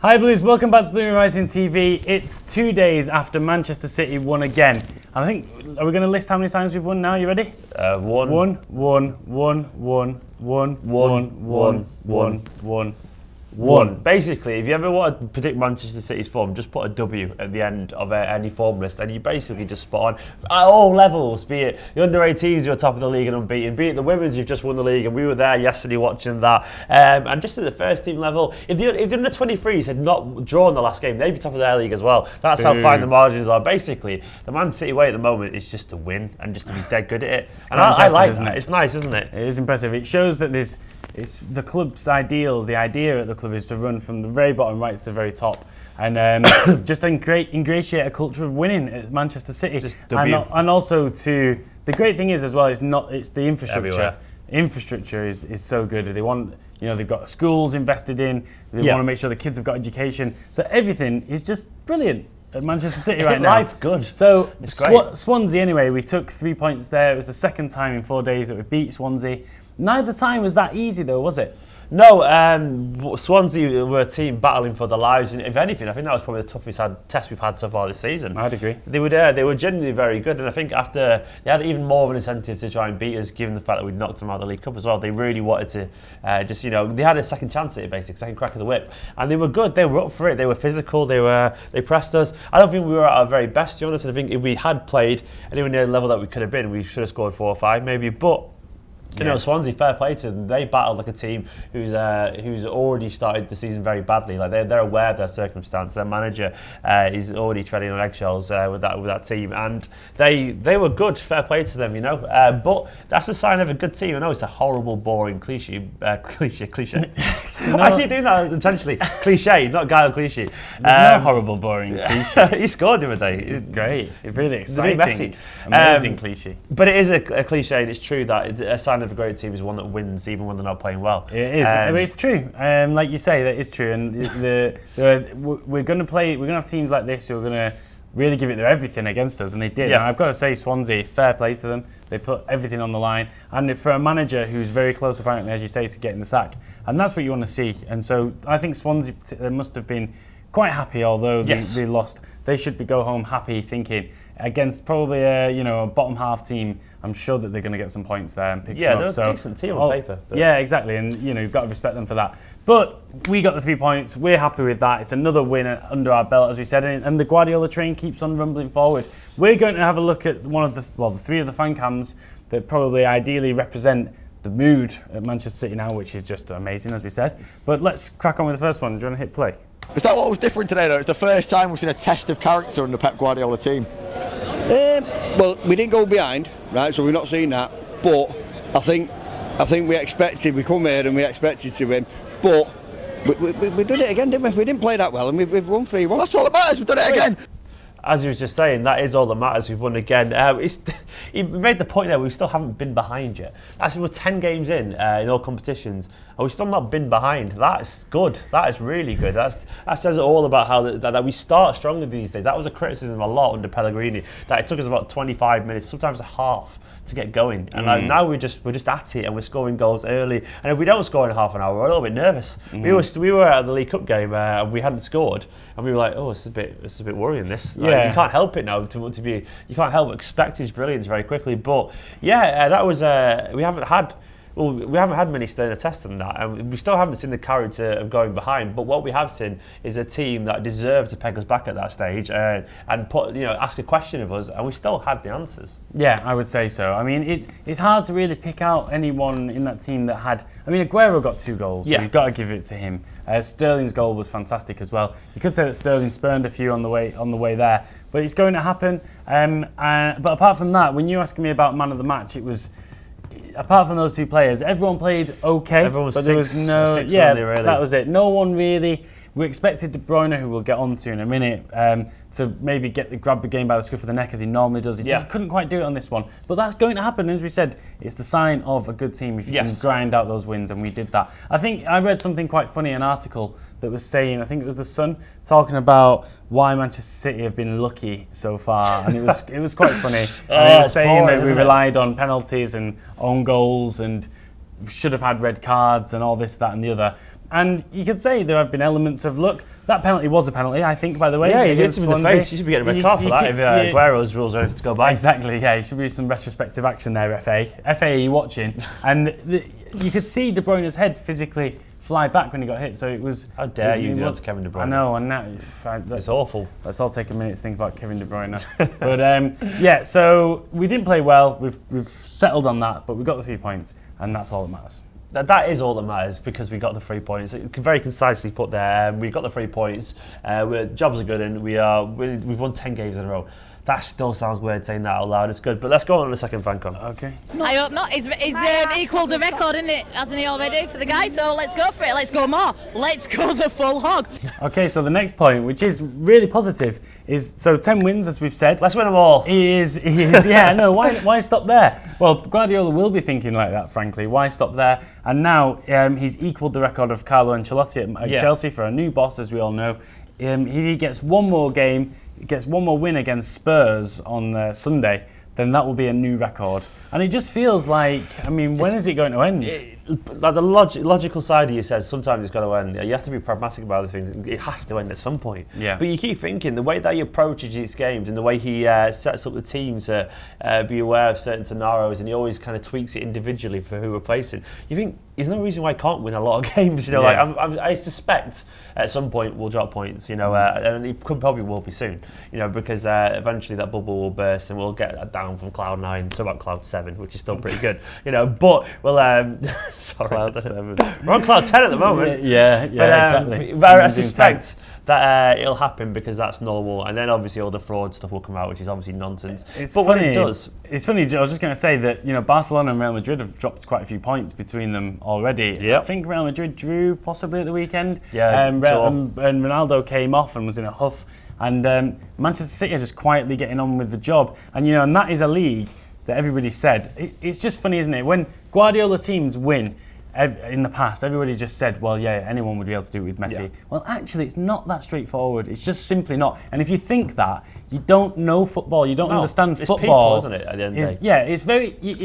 Hi Blues, welcome back to BlueMoonRisingTV. It's 2 days after Manchester City won again. And I think, are we going to list how many times we've won now? You ready? One. Basically, if you ever want to predict Manchester City's form, just put a W at the end of any form list and you basically just spot on at all levels, be it the under-18s who are top of the league and unbeaten, be it the women's who've just won the league, and we were there yesterday watching that, and just at the first team level, if the under-23s had not drawn the last game, they'd be top of their league as well. That's how fine the margins are. Basically, the Man City way at the moment is just to win and just to be dead good at it. And I like that. It's nice, isn't it? It is impressive. It shows that it's the club's ideals. The idea at the club is to run from the very bottom right to the very top, and just ingratiate a culture of winning at Manchester City. And also the great thing is as well, it's the infrastructure. Everywhere. Infrastructure is so good. They want, they've got schools invested in. They want to make sure the kids have got education. So everything is just brilliant at Manchester City right now. Life good. So Swansea anyway, we took 3 points there. It was the second time in 4 days that we beat Swansea. Neither time was that easy though, was it? No, Swansea were a team battling for their lives, and if anything, I think that was probably the toughest test we've had so far this season. I'd agree. They were genuinely very good, and I think after they had even more of an incentive to try and beat us, given the fact that we'd knocked them out of the League Cup as well. They really wanted to they had a second chance at it, basically, second crack of the whip, and they were good. They were up for it. They were physical. They pressed us. I don't think we were at our very best, to be honest. I think if we had played anywhere near the level that we could have been, we should have scored 4 or 5 maybe, but. Swansea, fair play to them. They battled like a team who's already started the season very badly. Like they're aware of their circumstance. Their manager is already treading on eggshells with that team, and they were good. Fair play to them, But that's a sign of a good team. I know it's a horrible, boring cliche. I keep doing that intentionally. Cliche, not Guile cliche. There's no horrible, boring cliche. He scored the other day. It's great. It's really exciting. It's a bit messy. Amazing cliche. But it is a cliche, and it's true that a sign of a great team is one that wins even when they're not playing well. It is. It's true. Like you say, that is true. And we're going to have teams like this who are going to really give it their everything against us, and they did. Yeah. And I've got to say, Swansea, fair play to them. They put everything on the line, and for a manager who's very close, apparently, as you say, to getting the sack, and that's what you want to see. And so I think Swansea must have been quite happy, although they lost. They should go home happy, thinking against probably a bottom half team. I'm sure that they're going to get some points there and pick some up. They're a decent team on paper. But. Yeah, exactly, and you've got to respect them for that. But we got the 3 points. We're happy with that. It's another win under our belt, as we said, and the Guardiola train keeps on rumbling forward. We're going to have a look at the 3 of the Fancams that probably ideally represent the mood at Manchester City now, which is just amazing, as we said. But let's crack on with the first one. Do you want to hit play? Is that what was different today, though? It's the first time we've seen a test of character under Pep Guardiola team. Well, we didn't go behind, right? So we've not seen that. But I think we come here and we expected to win. But we did it again, didn't we? We didn't play that well, and we've won 3-1. That's all that matters. We've done it again. As you were just saying, that is all that matters. We've won again. He made the point there, we still haven't been behind yet. We're 10 games in all competitions, and we've still not been behind. That's good. That is really good. That says it all about how that we start strongly these days. That was a criticism a lot under Pellegrini, that it took us about 25 minutes, sometimes a half, to get going, and now we're just at it, and we're scoring goals early. And if we don't score in half an hour, we're a little bit nervous. We were at the League Cup game and we hadn't scored, and we were like, oh, it's a bit worrying. This, you can't help it now to be. You can't help but expect his brilliance very quickly. But that was we haven't had many sterner tests than that, and we still haven't seen the character of going behind. But what we have seen is a team that deserved to peg us back at that stage and ask a question of us, and we still had the answers. Yeah, I would say so. I mean, it's hard to really pick out anyone in that team that had. I mean, Aguero got 2 goals, so you've got to give it to him. Sterling's goal was fantastic as well. You could say that Sterling spurned a few on the way there, but it's going to happen. But apart from that, when you asked me about man of the match, it was. Apart from those 2 players, everyone played okay. Everyone was but there was six, no. six Yeah, really. That was it. No one really. We expected Bruyne, who we'll get on to in a minute, to maybe grab the game by the scruff of the neck as he normally does. He just couldn't quite do it on this one. But that's going to happen. As we said, it's the sign of a good team if you can grind out those wins, and we did that. I think I read something quite funny, an article that was saying, I think it was The Sun, talking about why Manchester City have been lucky so far, and it was quite funny. And it was saying that we relied on penalties and own goals and should have had red cards and all this, that and the other. And you could say there have been elements of luck. That penalty was a penalty, I think, by the way. Yeah, he hit him in the face. You should be getting a red card for that if Aguero's rules are to go by. Exactly, yeah. There should be some retrospective action there, FA. FA, are you watching? And you could see De Bruyne's head physically fly back when he got hit. So it was... How dare you do that to Kevin De Bruyne? I know, and now... It's awful. Let's all take a minute to think about Kevin De Bruyne. But yeah, so we didn't play well. We've settled on that, but we got the 3 points, and that's all that matters. That is all that matters because we got the 3 points. Very concisely put there. We got the 3 points. Jobs are good, and we've won 10 games in a row. That still sounds weird saying that out loud. It's good, but let's go on in a second, Fancam. Okay. I hope not. He's equalled the record, isn't it? Hasn't he already for the guy? So let's go for it. Let's go more. Let's go the full hog. Okay, so the next point, which is really positive, is so 10 wins, as we've said. Let's win them all. He is. Yeah, no. Why stop there? Well, Guardiola will be thinking like that, frankly. Why stop there? And now he's equalled the record of Carlo Ancelotti at Chelsea for a new boss, as we all know. He gets one more game, gets one more win against Spurs on Sunday, then that will be a new record. And it just feels like, I mean, when is it going to end? Like the logical side of you says sometimes it's got to end. You have to be pragmatic about the things. It has to end at some point. Yeah. But you keep thinking the way that he approaches these games and the way he sets up the team to be aware of certain scenarios, and he always kind of tweaks it individually for who we're placing. You think there's no reason why he can't win a lot of games. You know, yeah. like I suspect at some point we'll drop points. You know, and it probably will be soon. You know, because eventually that bubble will burst and we'll get down from cloud 9 to about cloud 7, which is still pretty good. You know, but we'll. Sorry, Cloud 7. We're on cloud 10 at the moment. Yeah, exactly. But I suspect that it'll happen because that's normal, and then obviously all the fraud stuff will come out, which is obviously nonsense. When it does, it's funny. I was just going to say that Barcelona and Real Madrid have dropped quite a few points between them already. Yep. I think Real Madrid drew possibly at the weekend. Yeah, and Ronaldo came off and was in a huff, and Manchester City are just quietly getting on with the job. And and that is a league that everybody said. It's just funny, isn't it? When Guardiola teams win. In the past, everybody just said, well, yeah, anyone would be able to do it with Messi. Yeah. Well, actually, it's not that straightforward. It's just simply not. And if you think that, you don't know football, you don't understand football. It's people, isn't it, at the end of the day? Yeah, it's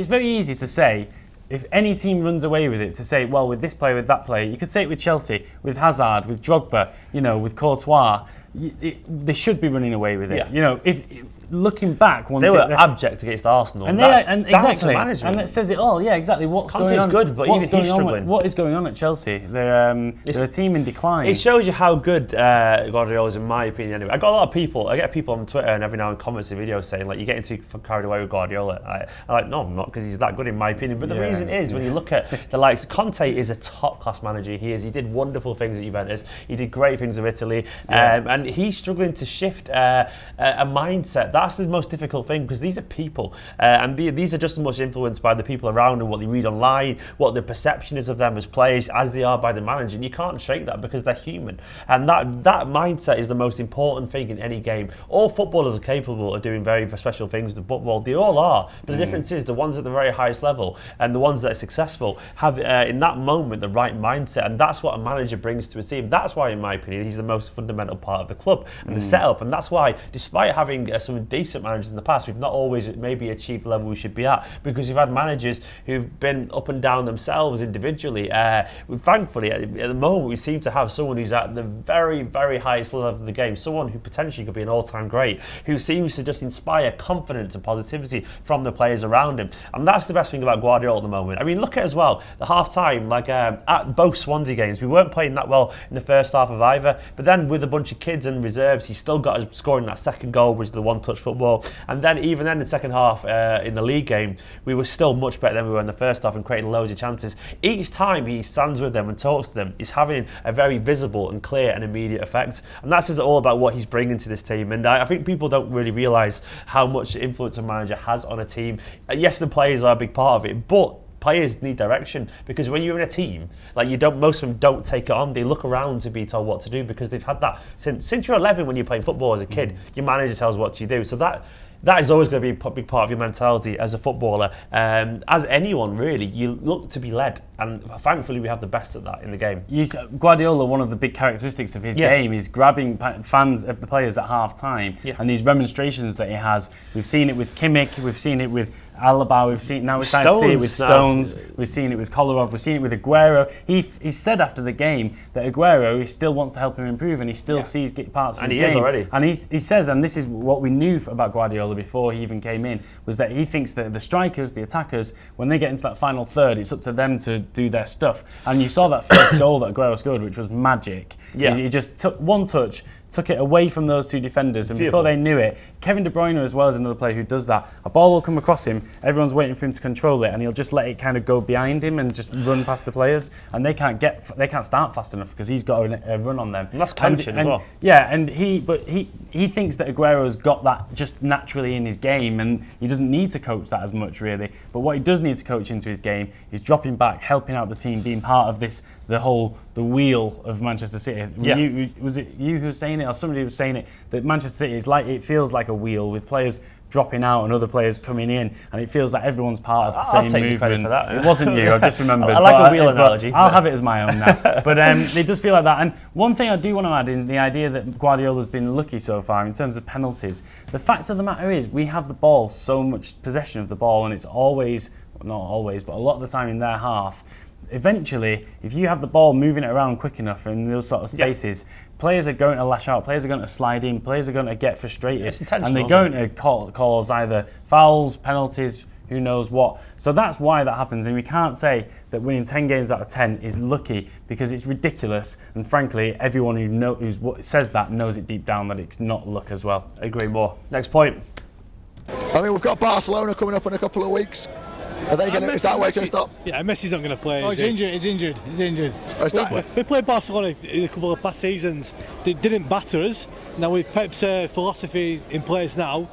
very easy to say, if any team runs away with it, to say, well, with this player, with that player. You could say it with Chelsea, with Hazard, with Drogba, with Courtois. They should be running away with it. Yeah. Looking back, they were abject against Arsenal. Exactly, and it says it all. Yeah, exactly. What's going on? Good, but even he's struggling. What is going on at Chelsea? They're a team in decline. It shows you how good Guardiola is, in my opinion. Anyway, I get people on Twitter and every now and then comments and videos saying like you're getting too carried away with Guardiola. I'm like, no, I'm not, because he's that good in my opinion. But the reason is when you look at the likes, Conte is a top class manager. He is. He did wonderful things at Juventus. He did great things with Italy, and he's struggling to shift a mindset. That's the most difficult thing, because these are people, and these are just as much influenced by the people around them, what they read online, what the perception is of them as players, as they are by the manager. And you can't shake that because they're human. And that mindset is the most important thing in any game. All footballers are capable of doing very special things with football. They all are. But the difference is the ones at the very highest level and the ones that are successful have, in that moment, the right mindset. And that's what a manager brings to a team. That's why, in my opinion, he's the most fundamental part of the club and the setup. And that's why, despite having some decent managers in the past, we've not always maybe achieved the level we should be at, because we've had managers who've been up and down themselves individually. Thankfully, at the moment, we seem to have someone who's at the very, very highest level of the game, someone who potentially could be an all-time great, who seems to just inspire confidence and positivity from the players around him. And that's the best thing about Guardiola at the moment. I mean, look at as well, the half-time, at both Swansea games, we weren't playing that well in the first half of either, but then with a bunch of kids and reserves, he still got us scoring that second goal, which is the one-touch football. And then even then, the second half in the league game, we were still much better than we were in the first half and creating loads of chances. Each time he stands with them and talks to them, he's having a very visible and clear and immediate effect. And that says all about what he's bringing to this team. And I think people don't really realise how much influence a manager has on a team. Yes, the players are a big part of it, but players need direction, because when you're in a team, most of them don't take it on. They look around to be told what to do, because they've had that since you're 11 when you're playing football as a kid. Your manager tells what you do. So that that is always going to be a big part of your mentality as a footballer. As anyone, really, you look to be led, and thankfully we have the best at that in the game. Guardiola, one of the big characteristics of his game is grabbing fans of the players at half-time, and these remonstrations that he has. We've seen it with Kimmich, we've seen it with Alaba, we're starting to see it with Stones, we've seen it with Kolarov, we've seen it with Aguero. He said after the game that Aguero, he still wants to help him improve, and he still sees parts of his game. And he is already. And he says, and this is what we knew about Guardiola before he even came in, was that he thinks that the strikers, the attackers, when they get into that final third, it's up to them to do their stuff. And you saw that first goal that Aguero scored, which was magic. He just took one touch, took it away from those two defenders, and before they knew it, Kevin De Bruyne as well is another player who does that. A ball will come across him, everyone's waiting for him to control it, and he'll just let it kind of go behind him and just run past the players, and they can't start fast enough because he's got a run on them. And that's coaching as well. Yeah, and he thinks that Aguero's got that just naturally in his game, and he doesn't need to coach that as much really. But what he does need to coach into his game is dropping back, helping out the team, being part of the wheel of Manchester City. Was it you who was saying it, or somebody was saying it, that Manchester City it feels like a wheel with players dropping out and other players coming in, and it feels like everyone's part of the same movement. I'll take the credit for that. It wasn't you, I've just remembered. I like a wheel analogy. I'll have it as my own now. But it does feel like that. And one thing I do want to add in the idea that Guardiola's been lucky so far in terms of penalties. The fact of the matter is we have the ball, so much possession of the ball, and it's always, not always, but a lot of the time in their half. Eventually, if you have the ball moving it around quick enough in those sort of spaces, players are going to lash out, players are going to slide in, players are going to get frustrated, and they're going to cause either fouls, penalties, who knows what. So that's why that happens, and we can't say that winning 10 games out of 10 is lucky, because it's ridiculous, and frankly, everyone who says that knows it deep down that it's not luck as well. I agree more. Next point. I mean, we've got Barcelona coming up in a couple of weeks. Are they going to? Is that where it's going to stop? Yeah, Messi's not going to play. Oh, he's injured. We played Barcelona in a couple of past seasons. They didn't batter us. Now with Pep's philosophy in place now,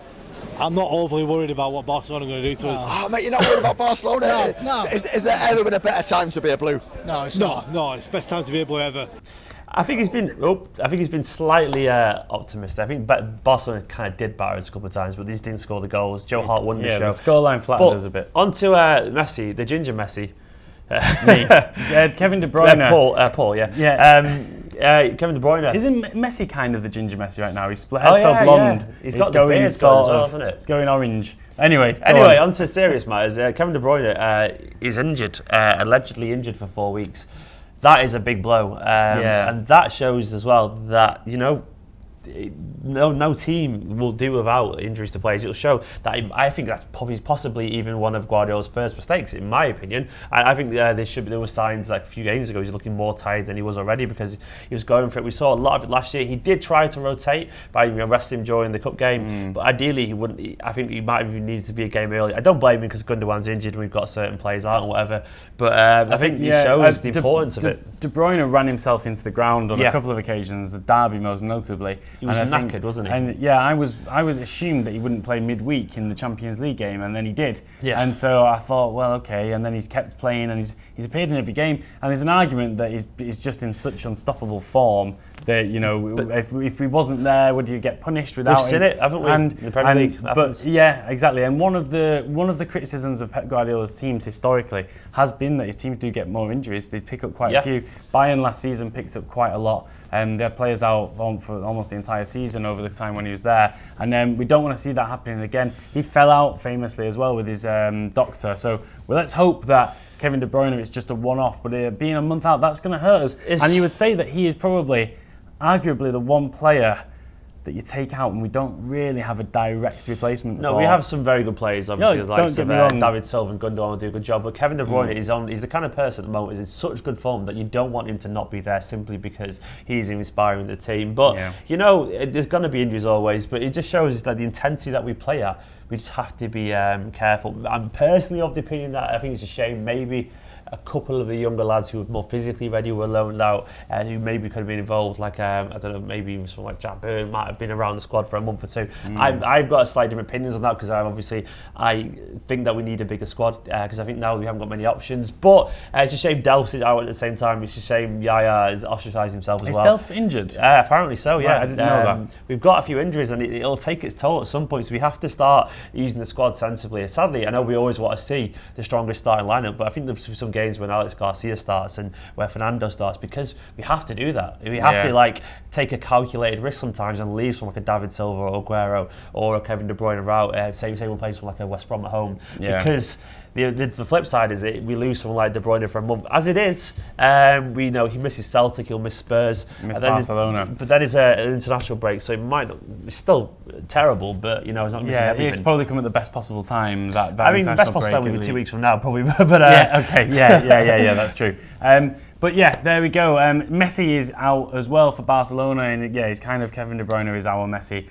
I'm not overly worried about what Barcelona are going to do to us. Oh, mate, you're not worried about Barcelona? No. Is there ever been a better time to be a Blue? No, it's not. No, it's the best time to be a Blue ever. I think he's been slightly optimistic. I think Barcelona kind of did batter us a couple of times, but these didn't score the goals. Joe Hart won the show. The scoreline flattened us a bit. On to Messi, the ginger Messi. Kevin De Bruyne. Paul, yeah. Kevin De Bruyne. Isn't Messi kind of the ginger Messi right now? His hair's so blonde. Yeah. He's got the beard sort of, isn't it? It's going orange. Anyway, on to serious matters. Kevin De Bruyne is injured, allegedly injured for 4 weeks. That is a big blow, and that shows as well that no team will do without injuries to players. It'll show that I think that's possibly even one of Guardiola's first mistakes, in my opinion. I think there were signs like a few games ago he's looking more tired than he was already, because he was going for it. We saw a lot of it last year. He did try to rotate by resting him during the cup game, but ideally he wouldn't. I think he might have needed to be a game early. I don't blame him because Gundogan's injured and we've got certain players out and whatever. But I think it shows the importance of it. De Bruyne ran himself into the ground on a couple of occasions, the derby most notably. He was knackered, wasn't he? And I was assumed that he wouldn't play midweek in the Champions League game, and then he did. Yeah. And so I thought, well, okay. And then he's kept playing, and he's appeared in every game. And there's an argument that he's just in such unstoppable form that if he wasn't there, would you get punished without? We've seen it, haven't we? In the Premier League. But yeah, exactly. And one of the criticisms of Pep Guardiola's teams historically has been that his teams do get more injuries. They pick up quite a few. Bayern last season picked up quite a lot. They had players out for almost the entire season over the time when he was there, and we don't want to see that happening again. He fell out famously as well with his doctor, so let's hope that Kevin De Bruyne is just a one-off, but being a month out, that's going to hurt us. And you would say that he is probably, arguably, the one player that you take out, and we don't really have a direct replacement. No, we have some very good players, obviously. No, don't get me wrong. David Silva and Gundogan will do a good job, but Kevin De Bruyne he's the kind of person at the moment, is in such good form that you don't want him to not be there simply because he's inspiring the team. But there's going to be injuries always, but it just shows that the intensity that we play at, we just have to be careful. I'm personally of the opinion that I think it's a shame maybe a couple of the younger lads who were more physically ready were loaned out, and who maybe could have been involved, like I don't know, maybe even someone like Jack Byrne might have been around the squad for a month or two. I've got slightly different opinions on that, because I think that we need a bigger squad, because I think now we haven't got many options. But it's a shame Delph's out at the same time. It's a shame Yaya is ostracised himself as well. Is Delph injured? Apparently so, yeah. Right, I didn't know that. We've got a few injuries, and it'll take its toll at some point, so we have to start using the squad sensibly. Sadly, I know we always want to see the strongest starting lineup, but I think there's some games when Alex Garcia starts and where Fernando starts, because we have to do that. We have to take a calculated risk sometimes and leave someone like a David Silva or Aguero or a Kevin De Bruyne out. Say we'll play someone like a West Brom at home, because the flip side is we lose someone like De Bruyne for a month. As it is, we know he misses Celtic, he'll miss Spurs, miss Barcelona. But then it's an international break, so it might not. It's still terrible, but it's not missing everything. It's probably come at the best possible time. That I mean, the best possible time will be 2 weeks from now, probably. But that's true. But there we go. Messi is out as well for Barcelona, and he's kind of Kevin De Bruyne is our Messi.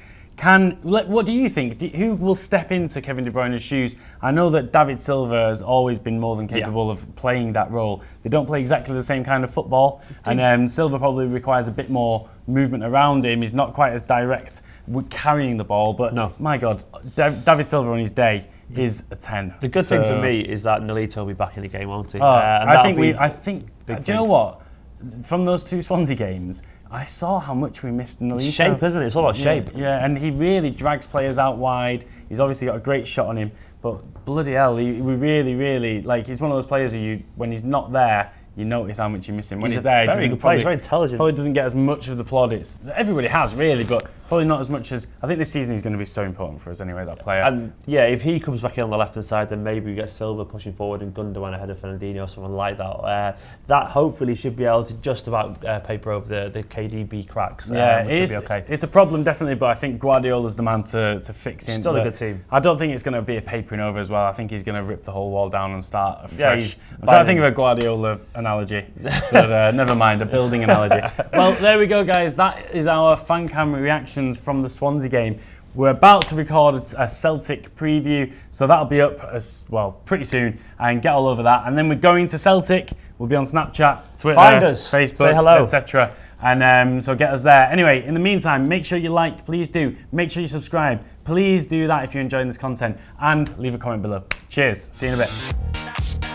What do you think? Who will step into Kevin De Bruyne's shoes? I know that David Silva has always been more than capable of playing that role. They don't play exactly the same kind of football, and Silva probably requires a bit more movement around him. He's not quite as direct with carrying the ball, but my God, David Silva on his day is a 10. The good thing for me is that Nolito will be back in the game, won't he? I think. Do you know what? From those two Swansea games, I saw how much we missed Nolito. Shape, isn't it? It's all about shape. Yeah, and he really drags players out wide. He's obviously got a great shot on him, but bloody hell, we really, really, he's one of those players who when he's not there, you notice how much you miss him. When he's there, he's very intelligent. Probably doesn't get as much of the plaudits. Everybody has, really, but probably not as much as... I think this season he's going to be so important for us anyway, that player. And if he comes back in on the left-hand side, then maybe we get Silva pushing forward and Gundogan ahead of Fernandinho or someone like that. That hopefully should be able to just about paper over the KDB cracks. Should be okay. It's a problem, definitely, but I think Guardiola's the man to fix it. Still a good team. I don't think it's going to be a papering over as well. I think he's going to rip the whole wall down and start afresh. I'm trying to think of a Guardiola analogy. But never mind, a building analogy. Well, there we go, guys. That is our Fancam reactions from the Swansea game. We're about to record a Celtic preview, so that'll be up pretty soon, and get all over that. And then we're going to Celtic. We'll be on Snapchat, Twitter, find us, Facebook, etc. And so get us there. Anyway, in the meantime, make sure you like, please do. Make sure you subscribe. Please do that if you're enjoying this content, and leave a comment below. Cheers. See you in a bit.